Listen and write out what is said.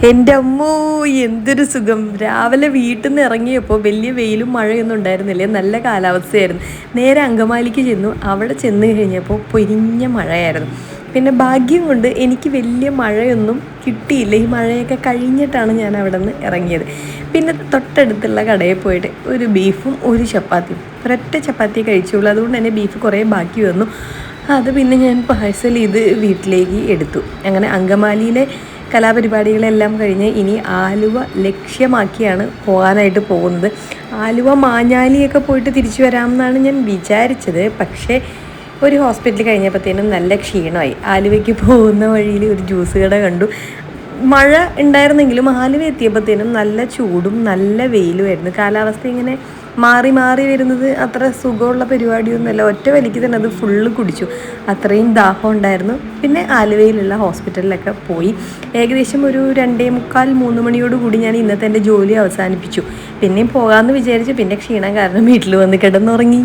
എൻ്റെ അമ്മോ എന്തൊരു സുഖം. രാവിലെ വീട്ടിൽ നിന്ന് ഇറങ്ങിയപ്പോൾ വലിയ വെയിലും മഴയൊന്നും ഉണ്ടായിരുന്നില്ലേ, നല്ല കാലാവസ്ഥയായിരുന്നു. നേരെ അങ്കമാലിക്ക് ചെന്നു. അവിടെ ചെന്ന് കഴിഞ്ഞപ്പോൾ പൊരിഞ്ഞ മഴയായിരുന്നു. പിന്നെ ഭാഗ്യം കൊണ്ട് എനിക്ക് വലിയ മഴയൊന്നും കിട്ടിയില്ല. ഈ മഴയൊക്കെ കഴിഞ്ഞിട്ടാണ് ഞാൻ അവിടെ നിന്ന് ഇറങ്ങിയത്. പിന്നെ തൊട്ടടുത്തുള്ള കടയിൽ പോയിട്ട് ഒരു ബീഫും ഒരു ചപ്പാത്തിയും, ഒരൊറ്റ ചപ്പാത്തി കഴിച്ചുള്ളൂ. അതുകൊണ്ട് തന്നെ ബീഫ് കുറേ ബാക്കി വന്നു. അത് പിന്നെ ഞാൻ പാഴ്സൽ ചെയ്ത് വീട്ടിലേക്ക് എടുത്തു. അങ്ങനെ അങ്കമാലിയിലെ കലാപരിപാടികളെല്ലാം കഴിഞ്ഞ് ഇനി ആലുവ ലക്ഷ്യമാക്കിയാണ് പോകാനായിട്ട് പോകുന്നത്. ആലുവ മാഞ്ഞാലിയൊക്കെ പോയിട്ട് തിരിച്ചു വരാമെന്നാണ് ഞാൻ വിചാരിച്ചത്. പക്ഷേ ഒരു ഹോസ്പിറ്റൽ കഴിഞ്ഞപ്പോഴത്തേനും നല്ല ക്ഷീണമായി. ആലുവയ്ക്ക് പോകുന്ന വഴിയിൽ ഒരു ജ്യൂസ് കട കണ്ടു. മഴ ഉണ്ടായിരുന്നെങ്കിലും ആലുവ എത്തിയപ്പോഴത്തേനും നല്ല ചൂടും നല്ല വെയിലുമായിരുന്നു. കാലാവസ്ഥ ഇങ്ങനെ മാറി മാറി വരുന്നത് അത്ര സുഖമുള്ള പരിപാടിയൊന്നുമല്ല. ഒറ്റ വലിക്ക് തന്നെ അത് ഫുള്ള് കുടിച്ചു. അത്രയും ദാഹം ഉണ്ടായിരുന്നു. പിന്നെ ആലുവയിലുള്ള ഹോസ്പിറ്റലിലൊക്കെ പോയി. ഏകദേശം ഒരു 2:45-3 മണിയോടുകൂടി ഞാൻ ഇന്നത്തെ എൻ്റെ ജോലി അവസാനിപ്പിച്ചു. പിന്നെയും പോകാമെന്ന് വിചാരിച്ചു. പിന്നെ ക്ഷീണം കാരണം വീട്ടിൽ വന്ന് കിടന്നുറങ്ങി.